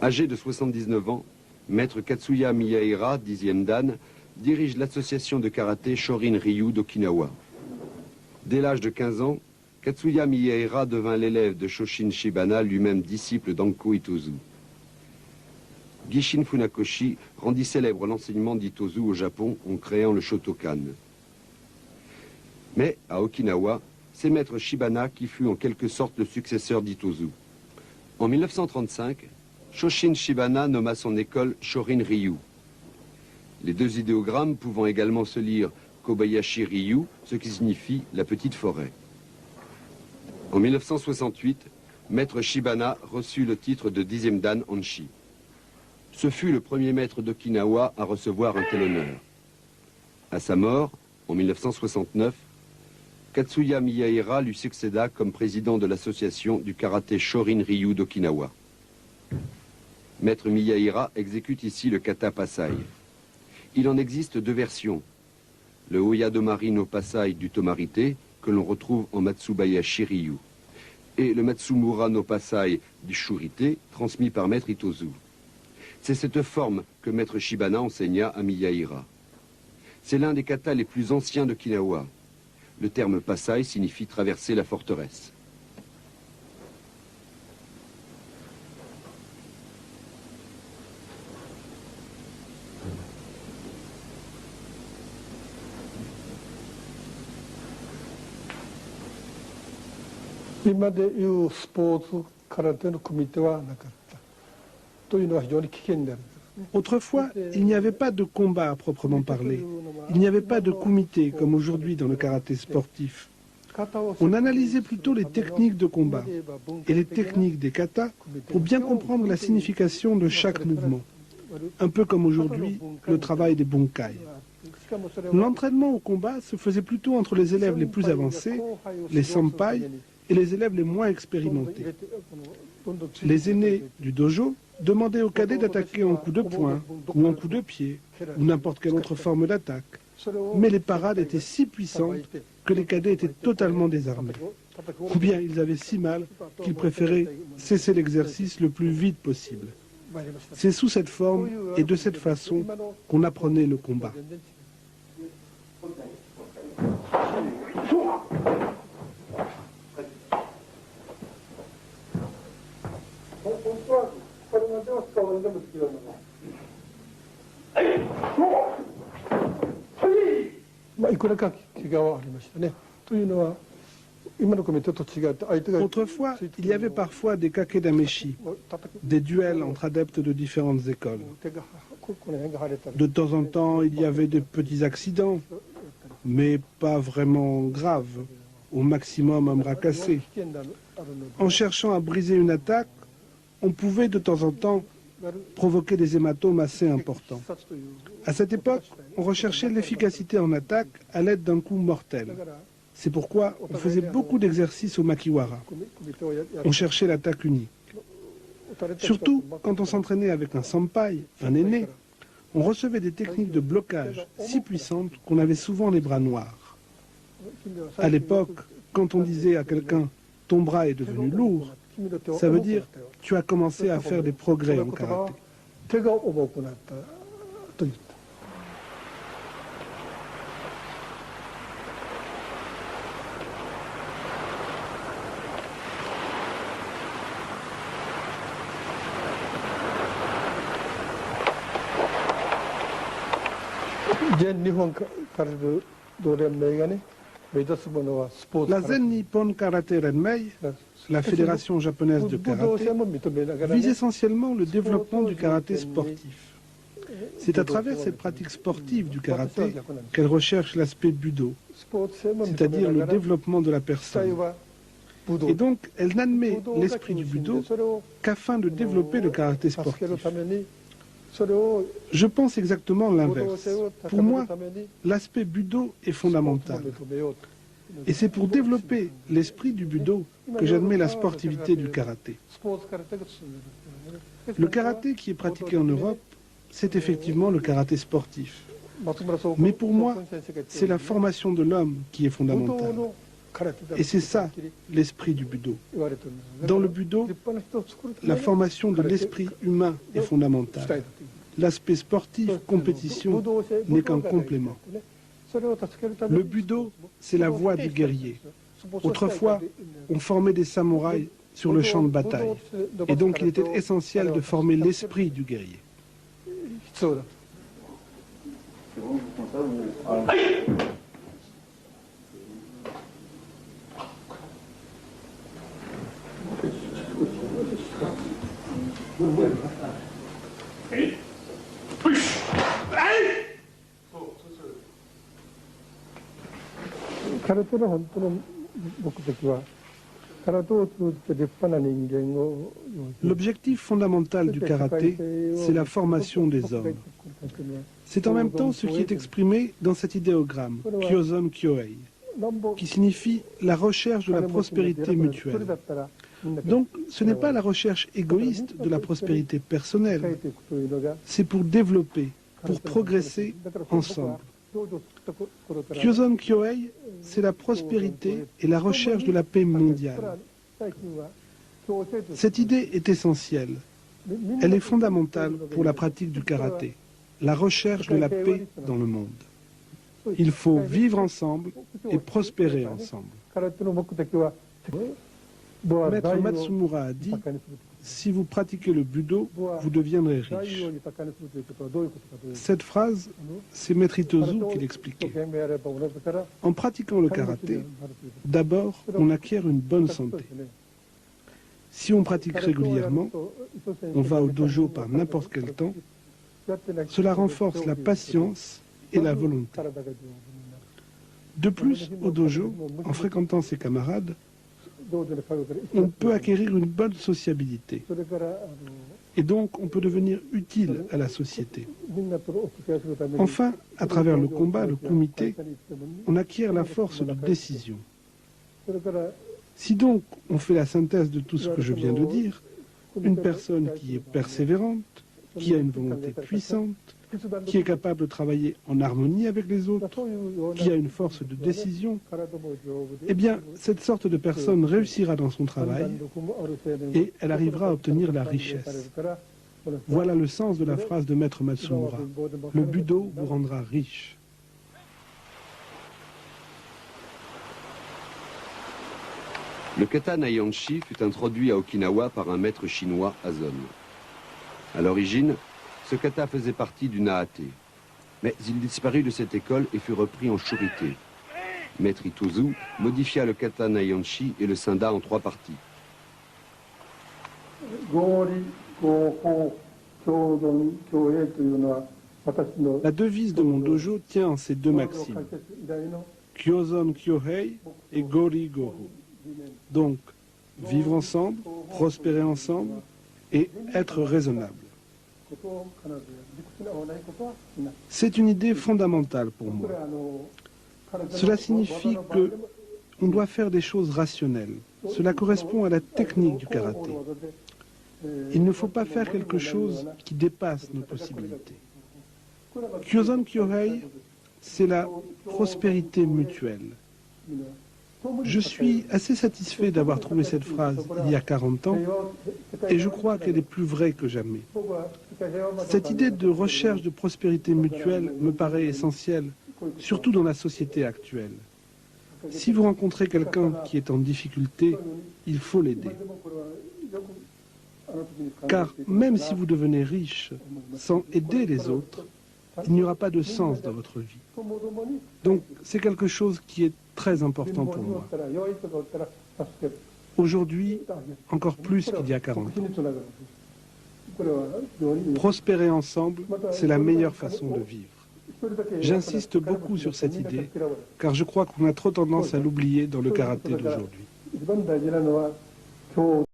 Âgé de 79 ans, maître Katsuya Miyaira, 10e dan, dirige l'association de karaté Shorin-ryu d'Okinawa. Dès l'âge de 15 ans, Katsuya Miyaira devint l'élève de Shoshin Shibana, lui-même disciple d'Anko Itozu. Gishin Funakoshi rendit célèbre l'enseignement d'Itozu au Japon en créant le Shotokan. Mais, à Okinawa, c'est maître Shibana qui fut en quelque sorte le successeur d'Itozu. En 1935, Shoshin Shibana nomma son école Shorin-ryu. Les deux idéogrammes pouvant également se lire Kobayashi Ryu, ce qui signifie la petite forêt. En 1968, maître Shibana reçut le titre de 10e dan Hanshi. Ce fut le premier maître d'Okinawa à recevoir un tel honneur. À sa mort, en 1969, Katsuya Miyaira lui succéda comme président de l'association du karaté Shorin-ryu d'Okinawa. Maître Miyaira exécute ici le kata Pasai. Il en existe deux versions. Le Oyadomari no Pasai du Tomarite, que l'on retrouve en Matsubayashi Ryu, et le Matsumura no Pasai du Shurite, transmis par maître Itozu. C'est cette forme que maître Shibana enseigna à Miyaira. C'est l'un des katas les plus anciens d'Okinawa. Le terme Pasai signifie traverser la forteresse. Autrefois, il n'y avait pas de combat à proprement parler. Il n'y avait pas de kumite comme aujourd'hui dans le karaté sportif. On analysait plutôt les techniques de combat et les techniques des katas pour bien comprendre la signification de chaque mouvement. Un peu comme aujourd'hui le travail des bunkai. L'entraînement au combat se faisait plutôt entre les élèves les plus avancés, les senpai, et les élèves les moins expérimentés. Les aînés du dojo demandaient aux cadets d'attaquer en coup de poing, ou en coup de pied, ou n'importe quelle autre forme d'attaque. Mais les parades étaient si puissantes que les cadets étaient totalement désarmés. Ou bien ils avaient si mal qu'ils préféraient cesser l'exercice le plus vite possible. C'est sous cette forme et de cette façon qu'on apprenait le combat. Autrefois, il y avait parfois des kakedameshi, des duels entre adeptes de différentes écoles. De temps en temps, il y avait des petits accidents, mais pas vraiment graves, au maximum un bras cassé. En cherchant à briser une attaque, on pouvait de temps en temps provoquer des hématomes assez importants. À cette époque, on recherchait l'efficacité en attaque à l'aide d'un coup mortel. C'est pourquoi on faisait beaucoup d'exercices au makiwara. On cherchait l'attaque unique. Surtout quand on s'entraînait avec un senpai, un aîné, on recevait des techniques de blocage si puissantes qu'on avait souvent les bras noirs. À l'époque, quand on disait à quelqu'un « ton bras est devenu lourd », ça veut dire « tu as commencé à faire des progrès en karaté ». La Zen Nippon Karate Renmei, la fédération japonaise de karaté, vise essentiellement le développement du karaté sportif. C'est à travers cette pratique sportive du karaté qu'elle recherche l'aspect budo, c'est-à-dire le développement de la personne. Et donc, elle n'admet l'esprit du budo qu'afin de développer le karaté sportif. Je pense exactement l'inverse. Pour moi, l'aspect budo est fondamental. Et c'est pour développer l'esprit du budo que j'admets la sportivité du karaté. Le karaté qui est pratiqué en Europe, c'est effectivement le karaté sportif. Mais pour moi, c'est la formation de l'homme qui est fondamentale. Et c'est ça l'esprit du Budo. Dans le Budo, la formation de l'esprit humain est fondamentale. L'aspect sportif, compétition, n'est qu'un complément. Le Budo, c'est la voie du guerrier. Autrefois, on formait des samouraïs sur le champ de bataille. Et donc il était essentiel de former l'esprit du guerrier. L'objectif fondamental du karaté, c'est la formation des hommes. C'est en même temps ce qui est exprimé dans cet idéogramme, Kyozon Kyohei, qui signifie la recherche de la prospérité mutuelle. Donc, ce n'est pas la recherche égoïste de la prospérité personnelle, c'est pour développer, pour progresser ensemble. Kyozon Kyohei, c'est la prospérité et la recherche de la paix mondiale. Cette idée est essentielle. Elle est fondamentale pour la pratique du karaté, la recherche de la paix dans le monde. Il faut vivre ensemble et prospérer ensemble. Maître Matsumura a dit, si vous pratiquez le Budo, vous deviendrez riche. Cette phrase, c'est Maître Itozu qui l'expliquait. En pratiquant le karaté, d'abord, on acquiert une bonne santé. Si on pratique régulièrement, on va au dojo par n'importe quel temps, cela renforce la patience et la volonté. De plus, au dojo, en fréquentant ses camarades, on peut acquérir une bonne sociabilité. Et donc, on peut devenir utile à la société. Enfin, à travers le combat, le kumite, on acquiert la force de décision. Si donc on fait la synthèse de tout ce que je viens de dire, une personne qui est persévérante, qui a une volonté puissante, qui est capable de travailler en harmonie avec les autres, qui a une force de décision, eh bien, cette sorte de personne réussira dans son travail et elle arrivera à obtenir la richesse. Voilà le sens de la phrase de Maître Matsumura. Le Budo vous rendra riche. Le kata Naihanchi fut introduit à Okinawa par un maître chinois, Azon. À l'origine, ce kata faisait partie du Naate. Mais il disparut de cette école et fut repris en Shurite. Maître Itozu modifia le kata Naihanchi et le scinda en 3 parties. La devise de mon dojo tient en ces 2 maximes. Kyozon Kyohei et Gori Goho. Donc, vivre ensemble, prospérer ensemble et être raisonnable. C'est une idée fondamentale pour moi. Cela signifie que on doit faire des choses rationnelles. Cela correspond à la technique du karaté. Il ne faut pas faire quelque chose qui dépasse nos possibilités. Kyozon Kyohei, c'est la prospérité mutuelle. Je suis assez satisfait d'avoir trouvé cette phrase il y a 40 ans et je crois qu'elle est plus vraie que jamais. Cette idée de recherche de prospérité mutuelle me paraît essentielle, surtout dans la société actuelle. Si vous rencontrez quelqu'un qui est en difficulté, il faut l'aider. Car même si vous devenez riche sans aider les autres, il n'y aura pas de sens dans votre vie. Donc c'est quelque chose qui est très important pour moi. Aujourd'hui, encore plus qu'il y a 40 ans. Prospérer ensemble, c'est la meilleure façon de vivre. J'insiste beaucoup sur cette idée, car je crois qu'on a trop tendance à l'oublier dans le karaté d'aujourd'hui.